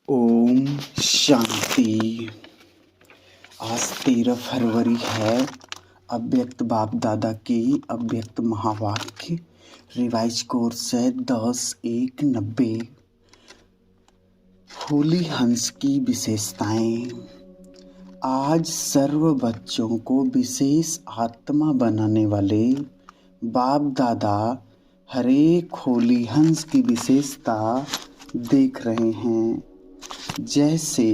ओम शांति। आज 13 फरवरी है। अव्यक्त बाप दादा की अव्यक्त महावाक्य रिवाइज कोर्स है 10-1-90। होली हंस की विशेषताएं। आज सर्व बच्चों को विशेष आत्मा बनाने वाले बाप दादा हरेक होली हंस की विशेषता देख रहे हैं। जैसे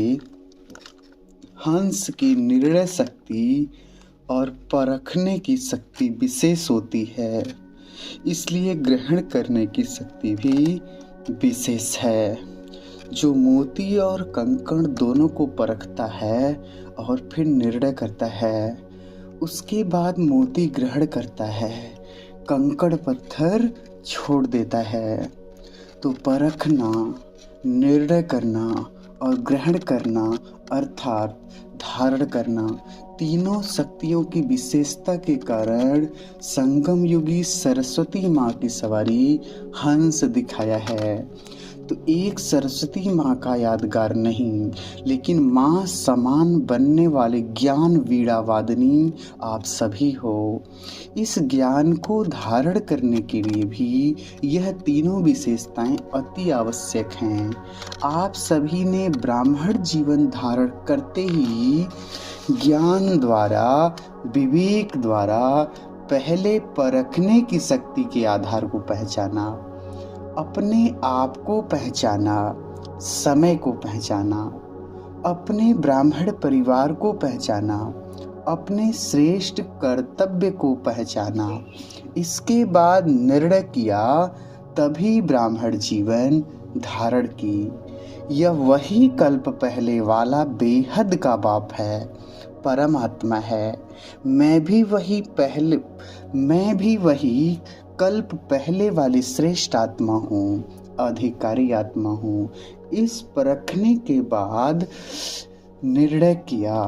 हंस की निर्णय शक्ति और परखने की शक्ति विशेष होती है, इसलिए ग्रहण करने की शक्ति भी विशेष है। जो मोती और कंकड़ दोनों को परखता है और फिर निर्णय करता है, उसके बाद मोती ग्रहण करता है, कंकड़ पत्थर छोड़ देता है। तो परखना, निर्णय करना और ग्रहण करना अर्थात धारण करना, तीनों शक्तियों की विशेषता के कारण संगम युगी सरस्वती माँ की सवारी हंस दिखाया है। तो एक सरस्वती माँ का यादगार नहीं, लेकिन माँ समान बनने वाले ज्ञान वीणा वादनी आप सभी हो। इस ज्ञान को धारण करने के लिए भी यह तीनों विशेषताएं अति आवश्यक हैं। आप सभी ने ब्राह्मण जीवन धारण करते ही ज्ञान द्वारा, विवेक द्वारा पहले परखने की शक्ति के आधार को पहचाना, अपने आप को पहचाना, समय को पहचाना, अपने ब्राह्मण परिवार को पहचाना, अपने श्रेष्ठ कर्तव्य को पहचाना, इसके बाद निर्णय किया, तभी ब्राह्मण जीवन धारण की। यह वही कल्प पहले वाला बेहद का बाप है, परमात्मा है। मैं भी वही कल्प पहले वाली श्रेष्ठ आत्मा हूँ, अधिकारी आत्मा हूँ। इस परखने के बाद निर्णय किया।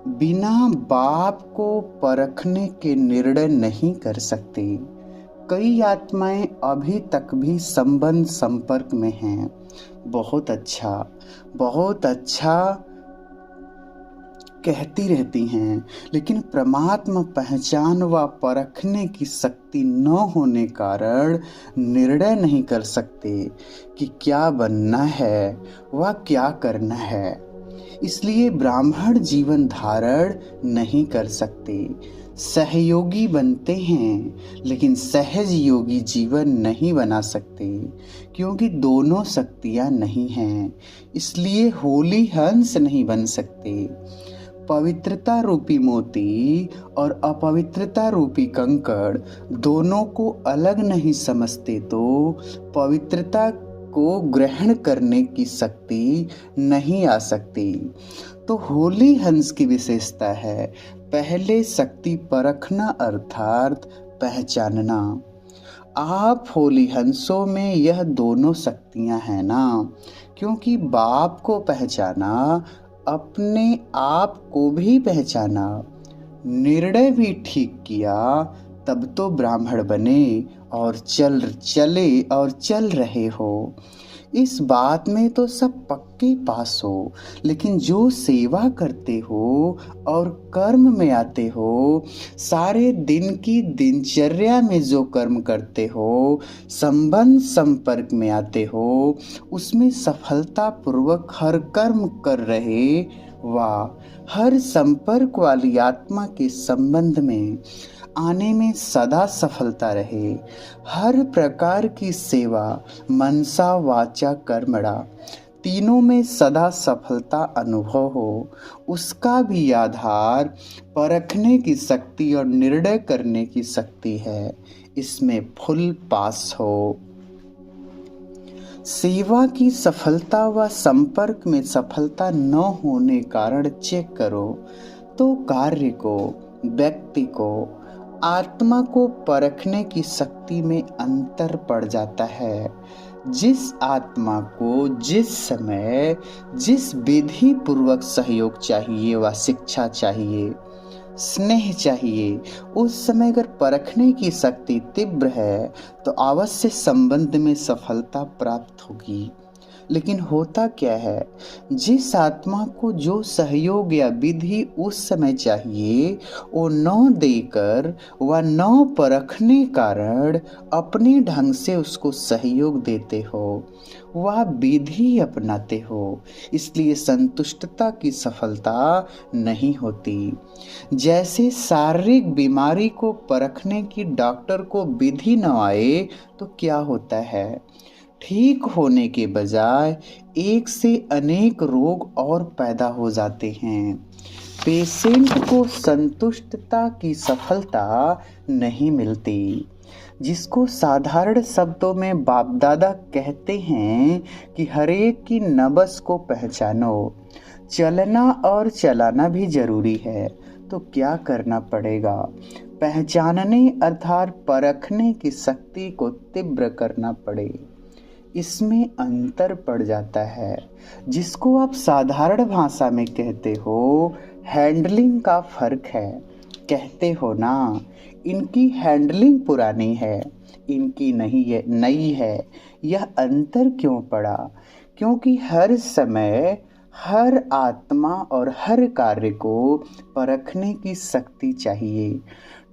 बिना बाप को परखने के निर्णय नहीं कर सकते। कई आत्माएं अभी तक भी संबंध संपर्क में हैं। बहुत अच्छा कहती रहती हैं, लेकिन परमात्मा पहचान व परखने की शक्ति न होने कारण निर्णय नहीं कर सकते कि क्या बनना है व क्या करना है। इसलिए ब्राह्मण जीवन धारण नहीं कर सकते। सहयोगी बनते हैं, लेकिन सहज योगी जीवन नहीं बना सकते, क्योंकि दोनों शक्तियां नहीं हैं। इसलिए होली हंस नहीं बन सकते। पवित्रता रूपी मोती और अपवित्रता रूपी कंकड़ दोनों को अलग नहीं समझते तो पवित्रता को ग्रहण करने की शक्ति नहीं आ सकती। तो होली हंस की विशेषता है पहले शक्ति परखना अर्थात पहचानना। आप होली हंसों में यह दोनों शक्तियां हैं ना, क्योंकि बाप को पहचाना, अपने आप को भी पहचाना, निर्णय भी ठीक किया, तब तो ब्राह्मण बने और चल रहे हो। इस बात में तो सब पक्के पास हो, लेकिन जो सेवा करते हो और कर्म में आते हो, सारे दिन की दिनचर्या में जो कर्म करते हो, संबंध संपर्क में आते हो, उसमें सफलता पूर्वक हर कर्म कर रहे व हर संपर्क वाली आत्मा के संबंध में आने में सदा सफलता रहे। हर प्रकार की सेवा मनसा वाचा कर्मणा तीनों में सदा सफलता अनुभव हो, उसका भी आधार परखने की शक्ति और निर्णय करने की शक्ति है। इसमें फुल पास हो। सेवा की सफलता व संपर्क में सफलता न होने कारण चेक करो तो कार्य को, व्यक्ति को, आत्मा को परखने की शक्ति में अंतर पड़ जाता है। जिस आत्मा को जिस समय जिस विधि पूर्वक सहयोग चाहिए व शिक्षा चाहिए, स्नेह चाहिए, उस समय अगर परखने की शक्ति तीव्र है तो अवश्य संबंध में सफलता प्राप्त होगी। लेकिन होता क्या है, जिस आत्मा को जो सहयोग या विधि उस समय चाहिए वो न देकर व न परखने कारण अपने ढंग से उसको सहयोग देते हो, वह विधि अपनाते हो, इसलिए संतुष्टता की सफलता नहीं होती। जैसे शारीरिक बीमारी को परखने की डॉक्टर को विधि न आए तो क्या होता है, ठीक होने के बजाय एक से अनेक रोग और पैदा हो जाते हैं। पेशेंट को संतुष्टता की सफलता नहीं मिलती, जिसको साधारण शब्दों में बाप दादा कहते हैं कि हरेक की नब्ज को पहचानो। चलना और चलाना भी जरूरी है, तो क्या करना पड़ेगा, पहचानने अर्थात परखने की शक्ति को तीव्र करना पड़े। इसमें अंतर पड़ जाता है, जिसको आप साधारण भाषा में कहते हो हैंडलिंग का फर्क है। कहते हो ना, इनकी हैंडलिंग पुरानी है, इनकी नहीं है, नई है। यह अंतर क्यों पड़ा, क्योंकि हर समय हर आत्मा और हर कार्य को परखने की शक्ति चाहिए।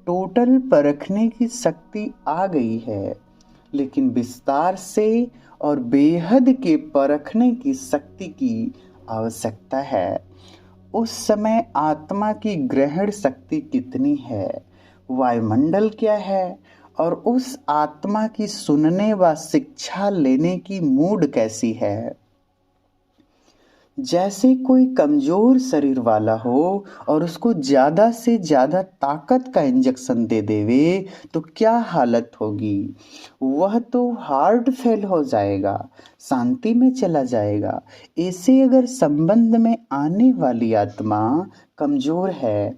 टोटल परखने की शक्ति आ गई है, लेकिन विस्तार से और बेहद के परखने की शक्ति की आवश्यकता है। उस समय आत्मा की ग्रहण शक्ति कितनी है, वायुमंडल क्या है, और उस आत्मा की सुनने व शिक्षा लेने की मूड कैसी है। जैसे कोई कमजोर शरीर वाला हो और उसको ज़्यादा से ज़्यादा ताकत का इंजेक्शन दे देवे तो क्या हालत होगी, वह तो हार्ट फेल हो जाएगा, शांति में चला जाएगा। ऐसे अगर संबंध में आने वाली आत्मा कमजोर है,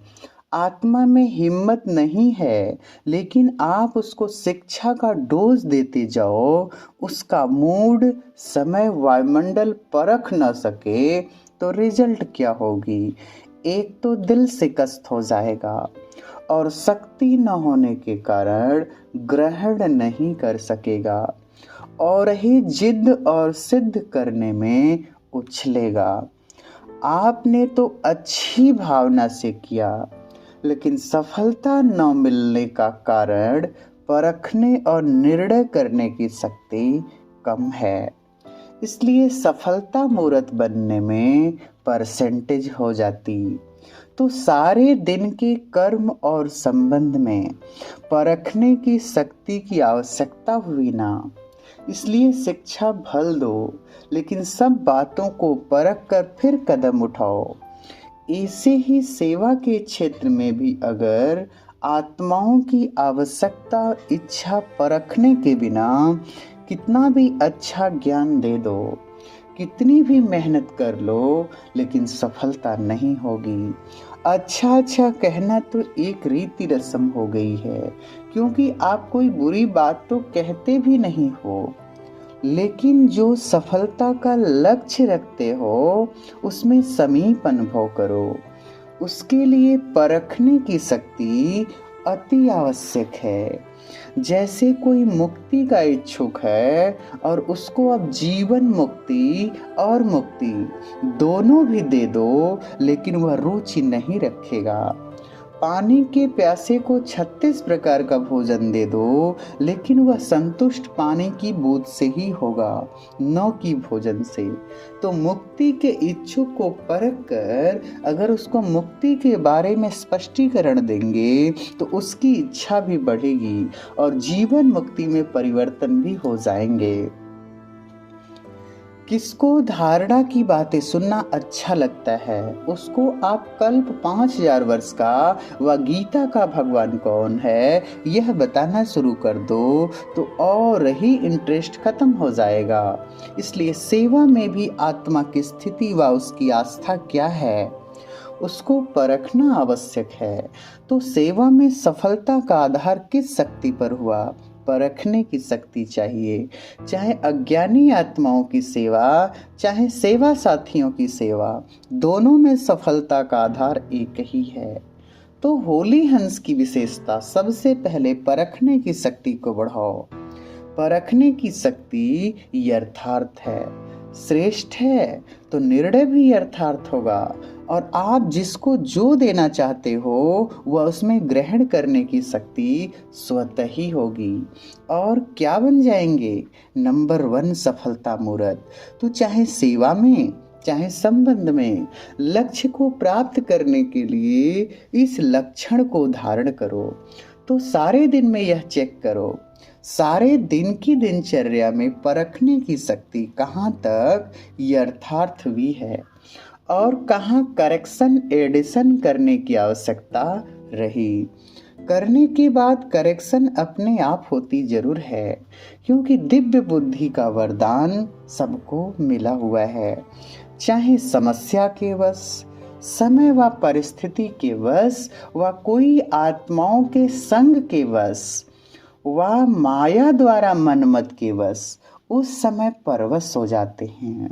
आत्मा में हिम्मत नहीं है, लेकिन आप उसको शिक्षा का डोज देते जाओ, उसका मूड समय वायुमंडल परख न सके तो रिजल्ट क्या होगी, एक तो दिल शिकस्त हो जाएगा और शक्ति न होने के कारण ग्रहण नहीं कर सकेगा और ही जिद और सिद्ध करने में उछलेगा। आपने तो अच्छी भावना से किया, लेकिन सफलता न मिलने का कारण परखने और निर्णय करने की शक्ति कम है, इसलिए सफलता मूर्त बनने में परसेंटेज हो जाती। तो सारे दिन के कर्म और संबंध में परखने की शक्ति की आवश्यकता हुई ना, इसलिए शिक्षा भल दो, लेकिन सब बातों को परख कर फिर कदम उठाओ। ऐसे ही सेवा के क्षेत्र में भी अगर आत्माओं की आवश्यकता इच्छा परखने के बिना कितना भी अच्छा ज्ञान दे दो, कितनी भी मेहनत कर लो, लेकिन सफलता नहीं होगी। अच्छा कहना तो एक रीति रस्म हो गई है, क्योंकि आप कोई बुरी बात तो कहते भी नहीं हो, लेकिन जो सफलता का लक्ष्य रखते हो उसमें समीप अनुभव करो। उसके लिए परखने की शक्ति अति आवश्यक है। जैसे कोई मुक्ति का इच्छुक है और उसको अब जीवन मुक्ति और मुक्ति दोनों भी दे दो, लेकिन वह रुचि नहीं रखेगा। पानी के प्यासे को 36 प्रकार का भोजन दे दो, लेकिन वह संतुष्ट पानी की बूंद से ही होगा, न कि भोजन से। तो मुक्ति के इच्छुक को परख कर अगर उसको मुक्ति के बारे में स्पष्टीकरण देंगे तो उसकी इच्छा भी बढ़ेगी और जीवन मुक्ति में परिवर्तन भी हो जाएंगे। किसको धारणा की बातें सुनना अच्छा लगता है, उसको आप कल्प 5000 वर्ष का व गीता का भगवान कौन है यह बताना शुरू कर दो तो और ही इंटरेस्ट खत्म हो जाएगा। इसलिए सेवा में भी आत्मा की स्थिति व उसकी आस्था क्या है उसको परखना आवश्यक है। तो सेवा में सफलता का आधार किस शक्ति पर हुआ, परखने की शक्ति चाहिए। चाहे अज्ञानी आत्माओं की सेवा, चाहे सेवा साथियों की सेवा, दोनों में सफलता का आधार एक ही है। तो होली हंस की विशेषता सबसे पहले परखने की शक्ति को बढ़ाओ। परखने की शक्ति यथार्थ है, श्रेष्ठ है तो निर्णय भी यथार्थ होगा, और आप जिसको जो देना चाहते हो वह उसमें ग्रहण करने की शक्ति स्वतः ही होगी। और क्या बन जाएंगे? नंबर 1 सफलता मूर्त। तो चाहे सेवा में चाहे संबंध में, लक्ष्य को प्राप्त करने के लिए इस लक्षण को धारण करो। तो सारे दिन में यह चेक करो, सारे दिन की दिनचर्या में परखने की शक्ति कहाँ तक यथार्थ भी है और कहाँ करेक्शन एडिशन करने की आवश्यकता रही। करने के बाद करेक्शन अपने आप होती जरूर है, क्योंकि दिव्य बुद्धि का वरदान सबको मिला हुआ है। चाहे समस्या के वश, समय व परिस्थिति के वश, व कोई आत्माओं के संग के वश, व माया द्वारा मनमत के वश, उस समय परवश हो जाते हैं।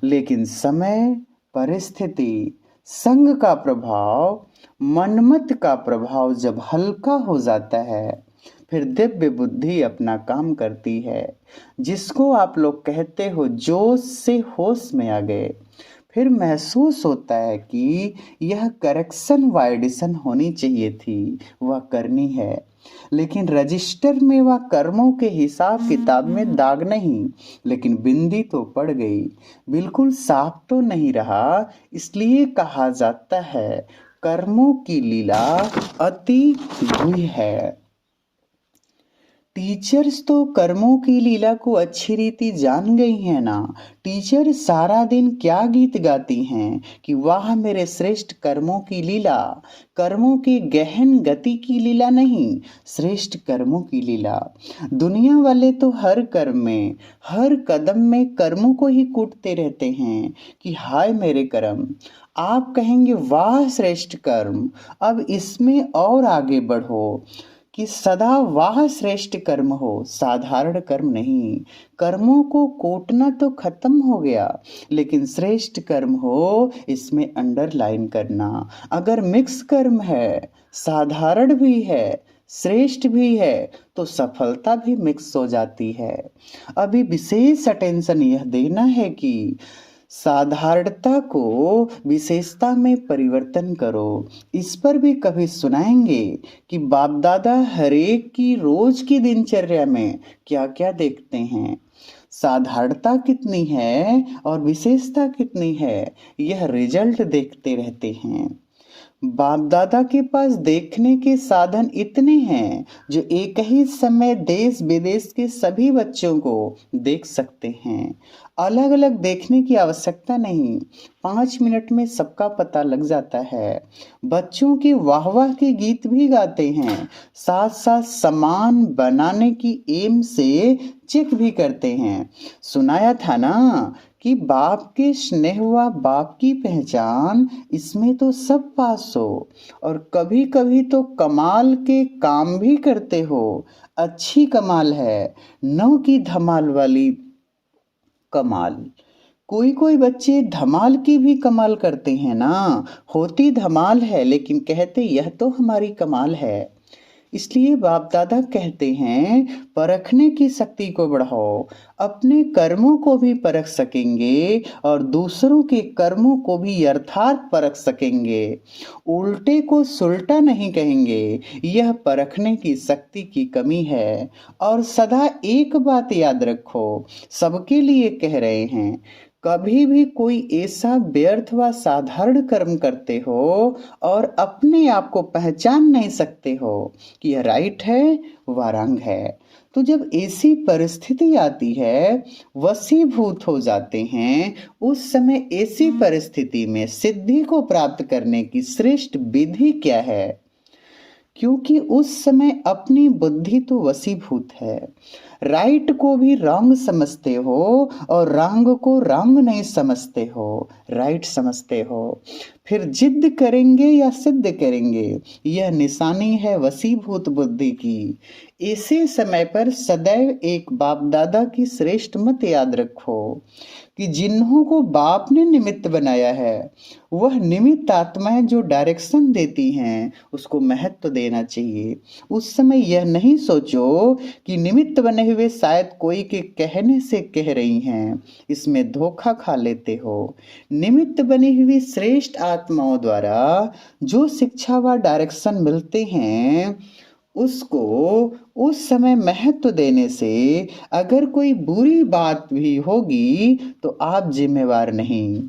लेकिन समय, परिस्थिति, संग का प्रभाव, मनमत का प्रभाव जब हल्का हो जाता है, फिर दिव्य बुद्धि अपना काम करती है, जिसको आप लोग कहते हो जोश से होश में आ गए। फिर महसूस होता है कि यह करेक्शन व एडिशन होनी चाहिए थी, वह करनी है, लेकिन रजिस्टर में वह कर्मों के हिसाब किताब में दाग नहीं, लेकिन बिंदी तो पड़ गई, बिल्कुल साफ तो नहीं रहा। इसलिए कहा जाता है कर्मों की लीला अति गुह्य है। टीचर्स तो कर्मों की लीला को अच्छी रीति जान गई हैं ना। टीचर सारा दिन क्या गीत गाती हैं कि वाह मेरे श्रेष्ठ कर्मों की लीला, कर्मों के गहन गति की लीला नहीं, श्रेष्ठ कर्मों की लीला। दुनिया वाले तो हर कर्म में, हर कदम में कर्मों को ही कूटते रहते हैं कि हाय मेरे कर्म। आप कहेंगे वाह श्रेष्ठ कर्म, अब इसमें और आगे बढ़ो कि सदा वाह श्रेष्ठ कर्म हो, साधारण कर्म नहीं। कर्मों को कोटना तो खत्म हो गया, लेकिन श्रेष्ठ कर्म हो इसमें अंडरलाइन करना। अगर मिक्स कर्म है, साधारण भी है, श्रेष्ठ भी है, तो सफलता भी मिक्स हो जाती है। अभी विशेष अटेंशन यह देना है कि साधारणता को विशेषता में परिवर्तन करो। इस पर भी कभी सुनाएंगे कि बाप दादा हरेक की रोज की दिनचर्या में क्या क्या देखते हैं, साधारणता कितनी है और विशेषता कितनी है, यह रिजल्ट देखते रहते हैं। बाप दादा के पास देखने के साधन इतने हैं जो एक ही समय देश विदेश के सभी बच्चों को देख सकते हैं। अलग अलग देखने की आवश्यकता नहीं, 5 मिनट में सबका पता लग जाता है। बच्चों की वाह वाह के गीत भी गाते हैं, साथ साथ सामान बनाने की एम से चेक भी करते हैं। सुनाया था ना कि बाप के स्नेह व बाप की पहचान, इसमें तो सब पास हो, और कभी कभी तो कमाल के काम भी करते हो। अच्छी कमाल है, नौ की धमाल वाली कमाल। कोई कोई बच्चे धमाल की भी कमाल करते हैं ना, होती धमाल है लेकिन कहते यह तो हमारी कमाल है। इसलिए बाप दादा कहते हैं परखने की शक्ति को बढ़ाओ, अपने कर्मों को भी परख सकेंगे और दूसरों के कर्मों को भी यथार्थ परख सकेंगे। उल्टे को सुलटा नहीं कहेंगे, यह परखने की शक्ति की कमी है। और सदा एक बात याद रखो, सबके लिए कह रहे हैं, कभी भी कोई ऐसा व्यर्थ व साधारण कर्म करते हो और अपने आप को पहचान नहीं सकते हो कि यह राइट है व रंग है, तो जब ऐसी परिस्थिति आती है, वशीभूत हो जाते हैं, उस समय ऐसी परिस्थिति में सिद्धि को प्राप्त करने की श्रेष्ठ विधि क्या है? क्योंकि उस समय अपनी बुद्धि तो वशीभूत है। राइट को भी रॉन्ग समझते हो और रॉन्ग को रॉन्ग नहीं समझते हो, राइट समझते हो। फिर जिद करेंगे या सिद्ध करेंगे, यह निशानी है वशीभूत बुद्धि की। ऐसे समय पर सदैव एक बाप दादा की श्रेष्ठ मत याद रखो कि जिन्हों को बाप ने निमित्त बनाया है, वह निमित्त आत्माएं जो डायरेक्शन देती हैं उसको महत्व देना चाहिए। उस समय यह नहीं सोचो कि निमित्त बने हुए शायद कोई के कहने से कह रही हैं, इसमें धोखा खा लेते हो। निमित्त बनी हुई श्रेष्ठ आत्माओं द्वारा जो शिक्षा व डायरेक्शन मिलते हैं उसको उस समय महत्व देने से अगर कोई बुरी बात भी होगी तो आप जिम्मेवार नहीं।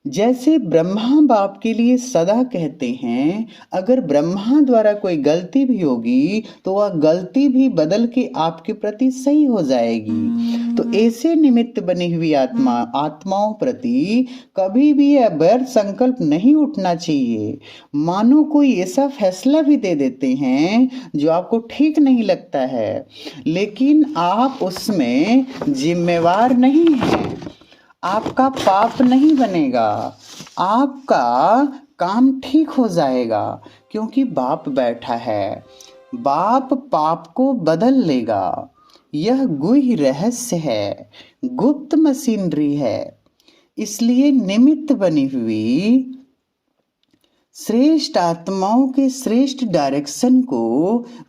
जैसे ब्रह्मा बाप के लिए सदा कहते हैं, अगर ब्रह्मा द्वारा कोई गलती भी होगी तो वह गलती भी बदल के आपके प्रति सही हो जाएगी। तो ऐसे निमित्त बनी हुई आत्माओं प्रति कभी भी यह व्यर्थ संकल्प नहीं उठना चाहिए। मानो कोई ऐसा फैसला भी दे देते हैं जो आपको ठीक नहीं लगता है, लेकिन आप उसमें जिम्मेवार नहीं हैं। आपका पाप नहीं बनेगा, आपका काम ठीक हो जाएगा, क्योंकि बाप बैठा है। बाप पाप को बदल लेगा। यह गुह्य रहस्य है, गुप्त मशीनरी है। इसलिए निमित्त बनी हुई श्रेष्ठ आत्माओं के श्रेष्ठ डायरेक्शन को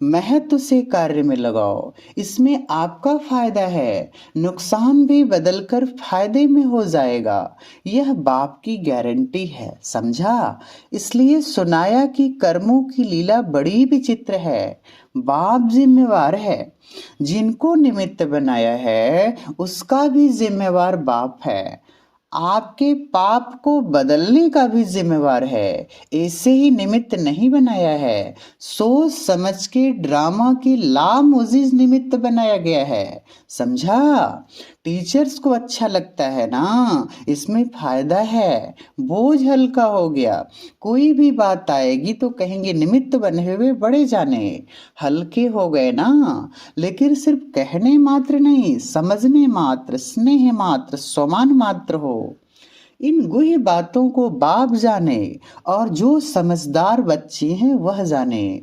महत्व से कार्य में लगाओ। इसमें आपका फायदा है, नुकसान भी बदलकर फायदे में हो जाएगा। यह बाप की गारंटी है, समझा? इसलिए सुनाया कि कर्मों की लीला बड़ी विचित्र है। बाप जिम्मेवार है, जिनको निमित्त बनाया है उसका भी जिम्मेवार बाप है। आपके पाप को बदलने का भी जिम्मेवार है, ऐसे ही निमित्त नहीं बनाया है। सोच समझ के ड्रामा की लामुजीज निमित्त बनाया गया है, समझा? टीचर्स को अच्छा लगता है ना, इसमें फायदा है, बोझ हल्का हो गया। कोई भी बात आएगी तो कहेंगे निमित्त बने हुए बड़े जाने, हल्के हो गए ना। लेकिन सिर्फ कहने मात्र नहीं, समझने मात्र, स्नेह मात्र, सम्मान मात्र हो। इन गुह्य बातों को बाप जाने और जो समझदार बच्चे हैं वह जाने।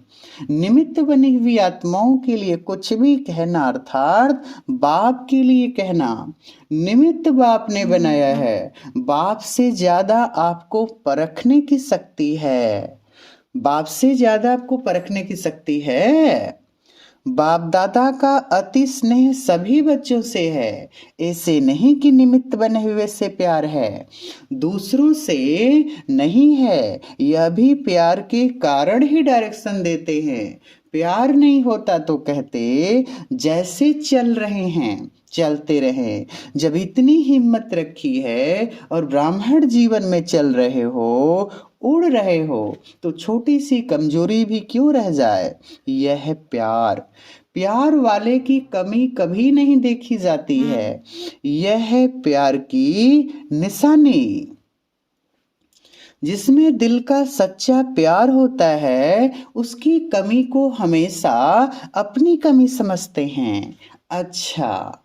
निमित्त बनी हुई आत्माओं के लिए कुछ भी कहना अर्थात बाप के लिए कहना। निमित्त बाप ने बनाया है, बाप से ज्यादा आपको परखने की शक्ति है। बाप से ज्यादा आपको परखने की शक्ति है। बाप दादा का अति स्नेह सभी बच्चों से है। ऐसे नहीं कि निमित्त बने हुए से प्यार है, दूसरों से नहीं है। यह भी प्यार के कारण ही डायरेक्शन देते हैं। प्यार नहीं होता तो कहते जैसे चल रहे हैं चलते रहें। जब इतनी हिम्मत रखी है और ब्राह्मण जीवन में चल रहे हो, उड़ रहे हो, तो छोटी सी कमजोरी भी क्यों रह जाए। यह है प्यार। प्यार वाले की कमी कभी नहीं देखी जाती है। यह है प्यार की निशानी। जिसमें दिल का सच्चा प्यार होता है उसकी कमी को हमेशा अपनी कमी समझते हैं। अच्छा,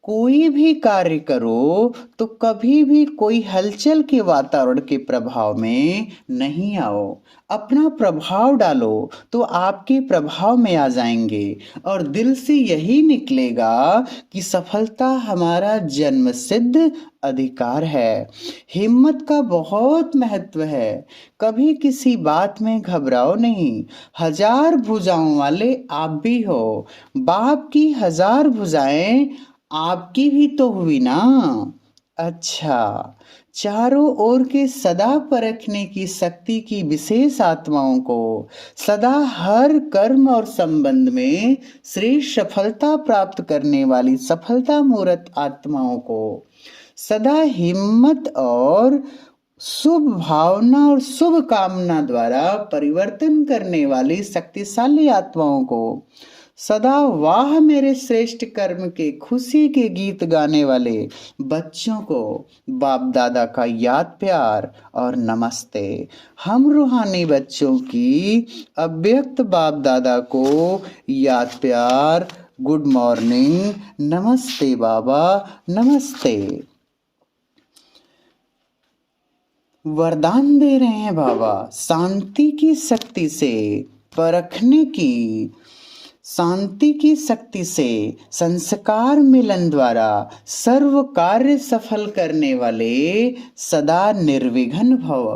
कोई भी कार्य करो तो कभी भी कोई हलचल के वातावरण के प्रभाव में नहीं आओ। अपना प्रभाव डालो तो आपके प्रभाव में आ जाएंगे और दिल से यही निकलेगा कि सफलता हमारा जन्म सिद्ध अधिकार है। हिम्मत का बहुत महत्व है। कभी किसी बात में घबराओ नहीं। 1000 भुजाओं वाले आप भी हो। बाप की 1000 भुजाएं आपकी भी तो हुई ना। अच्छा, चारों ओर के सदा परखने की शक्ति की विशेष आत्माओं को सदा हर कर्म और संबंध में श्रेष्ठ सफलता प्राप्त करने वाली सफलता मूर्त आत्माओं को सदा हिम्मत और शुभ भावना और शुभ कामना द्वारा परिवर्तन करने वाली शक्तिशाली आत्माओं को सदा वाह मेरे श्रेष्ठ कर्म के खुशी के गीत गाने वाले बच्चों को बाप दादा का याद प्यार और नमस्ते। हम रूहानी बच्चों की अव्यक्त बाप दादा को याद प्यार, गुड मॉर्निंग, नमस्ते बाबा, नमस्ते। वरदान दे रहे हैं बाबा शांति की शक्ति से परखने की, शांति की शक्ति से संस्कार मिलन द्वारा सर्व कार्य सफल करने वाले सदा निर्विघ्न भव।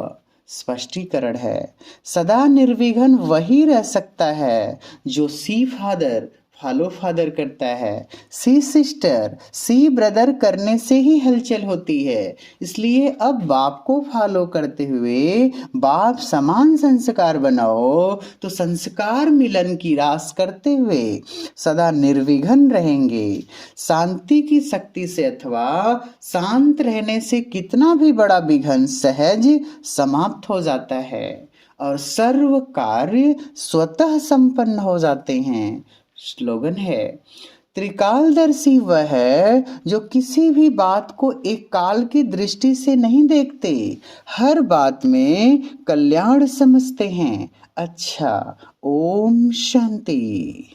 स्पष्टीकरण है, सदा निर्विघ्न वही रह सकता है जो सी फादर फॉलो फादर करता है। सी सिस्टर सी ब्रदर करने से ही हलचल होती है। इसलिए अब बाप को फॉलो करते हुए बाप समान संस्कार बनाओ तो संस्कार मिलन की रास करते हुए सदा निर्विघ्न रहेंगे। शांति की शक्ति से अथवा शांत रहने से कितना भी बड़ा विघ्न सहज समाप्त हो जाता है और सर्व कार्य स्वतः संपन्न हो जाते हैं। स्लोगन है, त्रिकालदर्शी वह है जो किसी भी बात को एक काल की दृष्टि से नहीं देखते, हर बात में कल्याण समझते हैं। अच्छा, ओम शांति।